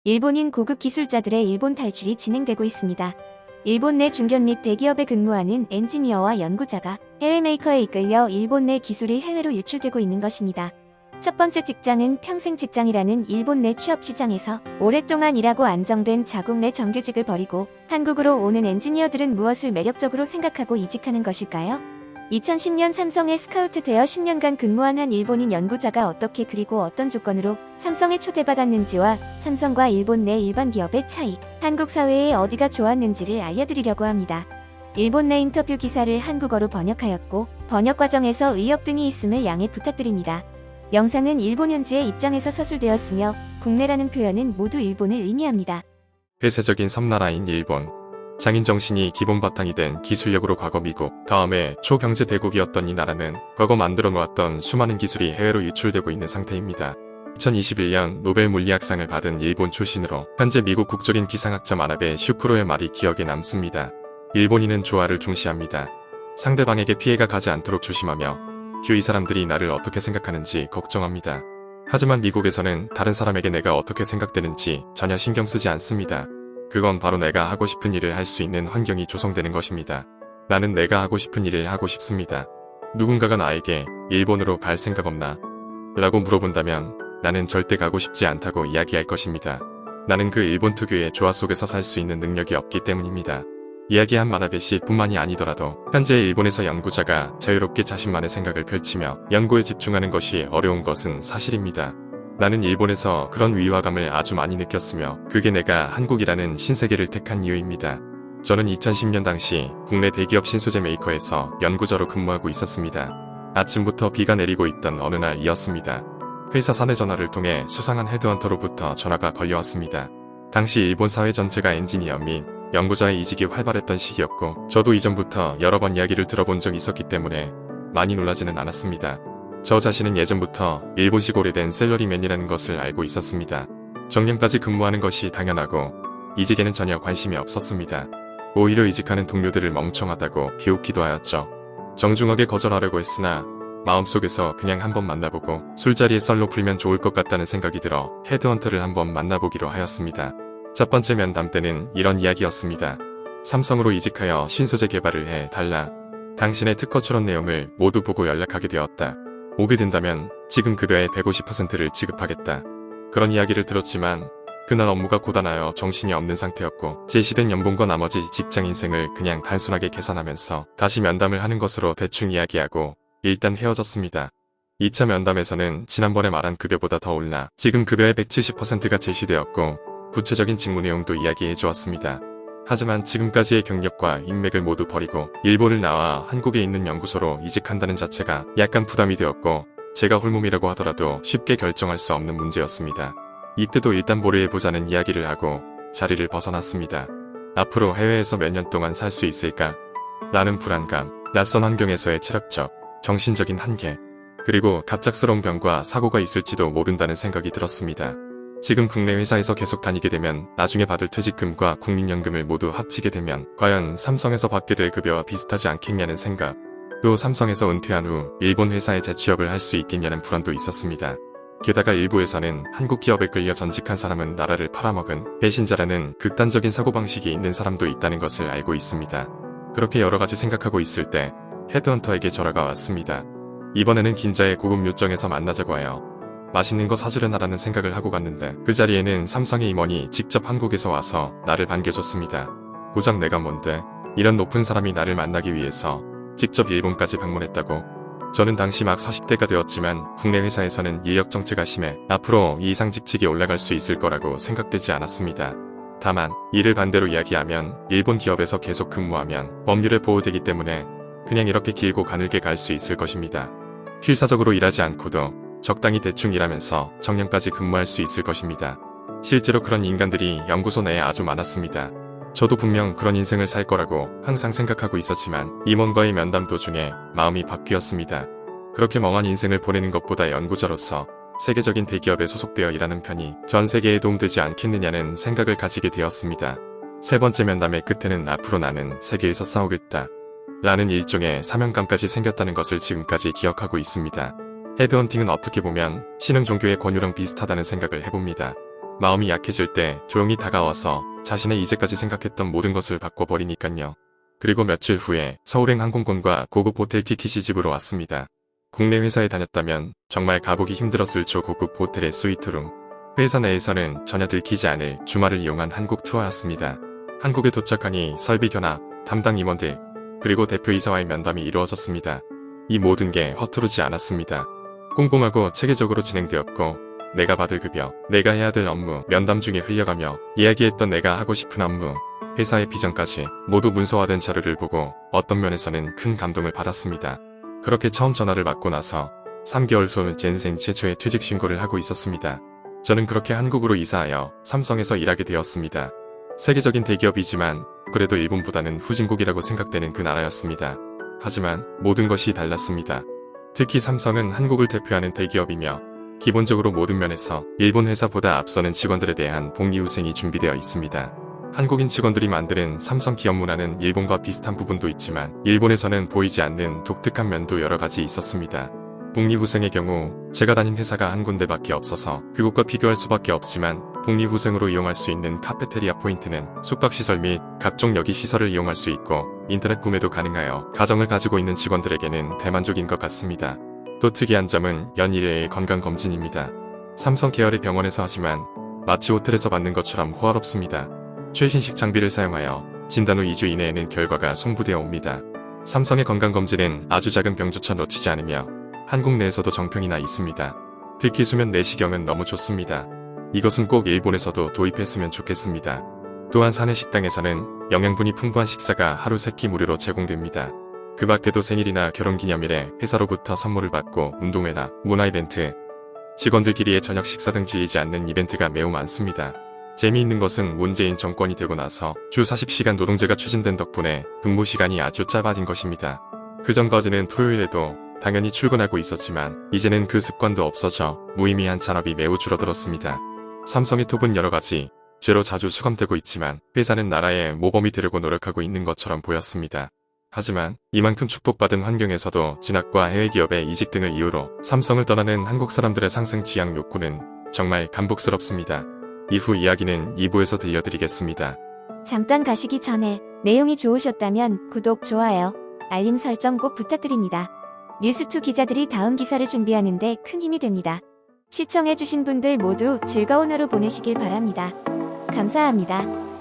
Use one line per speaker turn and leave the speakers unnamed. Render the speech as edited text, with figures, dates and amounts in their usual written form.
일본인 고급 기술자들의 일본 탈출이 진행되고 있습니다. 일본 내 중견 및 대기업에 근무하는 엔지니어와 연구자가 해외 메이커에 이끌려 일본 내 기술이 해외로 유출되고 있는 것입니다. 첫 번째 직장은 평생 직장이라는 일본 내 취업 시장에서 오랫동안 일하고 안정된 자국 내 정규직을 버리고 한국으로 오는 엔지니어들은 무엇을 매력적으로 생각하고 이직하는 것일까요? 2010년 삼성에 스카우트되어 10년간 근무한 한 일본인 연구자가 어떻게 그리고 어떤 조건으로 삼성에 초대받았는지와 삼성과 일본 내 일반 기업의 차이, 한국 사회의 어디가 좋았는지를 알려드리려고 합니다. 일본 내 인터뷰 기사를 한국어로 번역하였고 번역 과정에서 의역 등이 있음을 양해 부탁드립니다. 영상은 일본 현지의 입장에서 서술되었으며 국내라는 표현은 모두 일본을 의미합니다.
폐쇄적인 섬나라인 일본. 장인 정신이 기본 바탕이 된 기술력으로 과거 미국, 다음에 초경제 대국이었던 이 나라는 과거 만들어 놓았던 수많은 기술이 해외로 유출되고 있는 상태입니다. 2021년 노벨 물리학상을 받은 일본 출신으로 현재 미국 국적인 기상학자 마나베 슈크로의 말이 기억에 남습니다. 일본인은 조화를 중시합니다. 상대방에게 피해가 가지 않도록 조심하며 주위 사람들이 나를 어떻게 생각하는지 걱정합니다. 하지만 미국에서는 다른 사람에게 내가 어떻게 생각되는지 전혀 신경 쓰지 않습니다. 그건 바로 내가 하고 싶은 일을 할 수 있는 환경이 조성되는 것입니다. 나는 내가 하고 싶은 일을 하고 싶습니다. 누군가가 나에게 일본으로 갈 생각 없나? 라고 물어본다면 나는 절대 가고 싶지 않다고 이야기할 것입니다. 나는 그 일본 특유의 조화 속에서 살 수 있는 능력이 없기 때문입니다. 이야기한 마나베 씨 뿐만이 아니더라도 현재 일본에서 연구자가 자유롭게 자신만의 생각을 펼치며 연구에 집중하는 것이 어려운 것은 사실입니다. 나는 일본에서 그런 위화감을 아주 많이 느꼈으며 그게 내가 한국이라는 신세계를 택한 이유입니다. 저는 2010년 당시 국내 대기업 신소재 메이커에서 연구자로 근무하고 있었습니다. 아침부터 비가 내리고 있던 어느 날이었습니다. 회사 사내 전화를 통해 수상한 헤드헌터로부터 전화가 걸려왔습니다. 당시 일본 사회 전체가 엔지니어 및 연구자의 이직이 활발했던 시기였고 저도 이전부터 여러 번 이야기를 들어본 적이 있었기 때문에 많이 놀라지는 않았습니다. 저 자신은 예전부터 일본식 오래된 셀러리맨이라는 것을 알고 있었습니다. 정년까지 근무하는 것이 당연하고 이직에는 전혀 관심이 없었습니다. 오히려 이직하는 동료들을 멍청하다고 비웃기도 하였죠. 정중하게 거절하려고 했으나 마음속에서 그냥 한번 만나보고 술자리에 썰로 풀면 좋을 것 같다는 생각이 들어 헤드헌터를 한번 만나보기로 하였습니다. 첫 번째 면담 때는 이런 이야기였습니다. 삼성으로 이직하여 신소재 개발을 해 달라. 당신의 특허 출원 내용을 모두 보고 연락하게 되었다. 오게 된다면 지금 급여의 150%를 지급하겠다. 그런 이야기를 들었지만 그날 업무가 고단하여 정신이 없는 상태였고 제시된 연봉과 나머지 직장 인생을 그냥 단순하게 계산하면서 다시 면담을 하는 것으로 대충 이야기하고 일단 헤어졌습니다. 2차 면담에서는 지난번에 말한 급여보다 더 올라 지금 급여의 170%가 제시되었고 구체적인 직무 내용도 이야기해 주었습니다. 하지만 지금까지의 경력과 인맥을 모두 버리고 일본을 나와 한국에 있는 연구소로 이직한다는 자체가 약간 부담이 되었고 제가 홀몸이라고 하더라도 쉽게 결정할 수 없는 문제였습니다. 이때도 일단 보류해보자는 이야기를 하고 자리를 벗어났습니다. 앞으로 해외에서 몇 년 동안 살 수 있을까? 라는 불안감, 낯선 환경에서의 체력적, 정신적인 한계, 그리고 갑작스러운 병과 사고가 있을지도 모른다는 생각이 들었습니다. 지금 국내 회사에서 계속 다니게 되면 나중에 받을 퇴직금과 국민연금을 모두 합치게 되면 과연 삼성에서 받게 될 급여와 비슷하지 않겠냐는 생각, 또 삼성에서 은퇴한 후 일본 회사에 재취업을 할 수 있겠냐는 불안도 있었습니다. 게다가 일부에서는 한국 기업에 끌려 전직한 사람은 나라를 팔아먹은 배신자라는 극단적인 사고방식이 있는 사람도 있다는 것을 알고 있습니다. 그렇게 여러가지 생각하고 있을 때 헤드헌터에게 전화가 왔습니다. 이번에는 긴자의 고급 요정에서 만나자고 하여 맛있는 거 사주려나라는 생각을 하고 갔는데 그 자리에는 삼성의 임원이 직접 한국에서 와서 나를 반겨줬습니다. 고작 내가 뭔데 이런 높은 사람이 나를 만나기 위해서 직접 일본까지 방문했다고. 저는 당시 막 40대가 되었지만 국내 회사에서는 인력 정체가 심해 앞으로 이 이상 직책에 올라갈 수 있을 거라고 생각되지 않았습니다. 다만 이를 반대로 이야기하면 일본 기업에서 계속 근무하면 법률에 보호되기 때문에 그냥 이렇게 길고 가늘게 갈 수 있을 것입니다. 필사적으로 일하지 않고도 적당히 대충 일하면서 정년까지 근무할 수 있을 것입니다. 실제로 그런 인간들이 연구소 내에 아주 많았습니다. 저도 분명 그런 인생을 살 거라고 항상 생각하고 있었지만 임원과의 면담 도중에 마음이 바뀌었습니다. 그렇게 멍한 인생을 보내는 것보다 연구자로서 세계적인 대기업에 소속되어 일하는 편이 전 세계에 도움되지 않겠느냐는 생각을 가지게 되었습니다. 세 번째 면담의 끝에는 앞으로 나는 세계에서 싸우겠다 라는 일종의 사명감까지 생겼다는 것을 지금까지 기억하고 있습니다. 헤드헌팅은 어떻게 보면 신흥 종교의 권유랑 비슷하다는 생각을 해봅니다. 마음이 약해질 때 조용히 다가와서 자신의 이제까지 생각했던 모든 것을 바꿔버리니깐요. 그리고 며칠 후에 서울행 항공권과 고급 호텔 티켓이 집으로 왔습니다. 국내 회사에 다녔다면 정말 가보기 힘들었을 초고급 호텔의 스위트룸. 회사 내에서는 전혀 들키지 않을 주말을 이용한 한국 투어였습니다. 한국에 도착하니 설비 견학, 담당 임원들, 그리고 대표이사와의 면담이 이루어졌습니다. 이 모든 게 허투루지 않았습니다. 꼼꼼하고 체계적으로 진행되었고 내가 받을 급여, 내가 해야 될 업무, 면담 중에 흘려가며 이야기했던 내가 하고 싶은 업무, 회사의 비전까지 모두 문서화된 자료를 보고 어떤 면에서는 큰 감동을 받았습니다. 그렇게 처음 전화를 받고 나서 3개월 후 제 인생 최초의 퇴직 신고를 하고 있었습니다. 저는 그렇게 한국으로 이사하여 삼성에서 일하게 되었습니다. 세계적인 대기업이지만 그래도 일본보다는 후진국이라고 생각되는 그 나라였습니다. 하지만 모든 것이 달랐습니다. 특히 삼성은 한국을 대표하는 대기업이며 기본적으로 모든 면에서 일본 회사보다 앞서는 직원들에 대한 복리후생이 준비되어 있습니다. 한국인 직원들이 만드는 삼성 기업 문화는 일본과 비슷한 부분도 있지만 일본에서는 보이지 않는 독특한 면도 여러 가지 있었습니다. 복리후생의 경우 제가 다닌 회사가 한 군데밖에 없어서 그곳과 비교할 수밖에 없지만 복리후생으로 이용할 수 있는 카페테리아 포인트는 숙박시설 및 각종 여기시설을 이용할 수 있고 인터넷 구매도 가능하여 가정을 가지고 있는 직원들에게는 대만족인 것 같습니다. 또 특이한 점은 연 1회의 건강검진입니다. 삼성 계열의 병원에서 하지만 마치 호텔에서 받는 것처럼 호화롭습니다. 최신식 장비를 사용하여 진단 후 2주 이내에는 결과가 송부되어 옵니다. 삼성의 건강검진은 아주 작은 병조차 놓치지 않으며 한국 내에서도 정평이 나 있습니다. 특히 수면 내시경은 너무 좋습니다. 이것은 꼭 일본에서도 도입했으면 좋겠습니다. 또한 사내 식당에서는 영양분이 풍부한 식사가 하루 3끼 무료로 제공됩니다. 그 밖에도 생일이나 결혼기념일에 회사로부터 선물을 받고 운동회나 문화이벤트, 직원들끼리의 저녁 식사 등 질리지 않는 이벤트가 매우 많습니다. 재미있는 것은 문재인 정권이 되고 나서 주 40시간 노동제가 추진된 덕분에 근무 시간이 아주 짧아진 것입니다. 그전까지는 토요일에도 당연히 출근하고 있었지만 이제는 그 습관도 없어져 무의미한 잔업이 매우 줄어들었습니다. 삼성의 톱은 여러 가지 죄로 자주 수감되고 있지만 회사는 나라의 모범이 되려고 노력하고 있는 것처럼 보였습니다. 하지만 이만큼 축복받은 환경에서도 진학과 해외 기업의 이직 등을 이유로 삼성을 떠나는 한국 사람들의 상승 지향 욕구는 정말 감복스럽습니다. 이후 이야기는 2부에서 들려드리겠습니다.
잠깐 가시기 전에 내용이 좋으셨다면 구독, 좋아요, 알림 설정 꼭 부탁드립니다. 뉴스2 기자들이 다음 기사를 준비하는데 큰 힘이 됩니다. 시청해주신 분들 모두 즐거운 하루 보내시길 바랍니다. 감사합니다.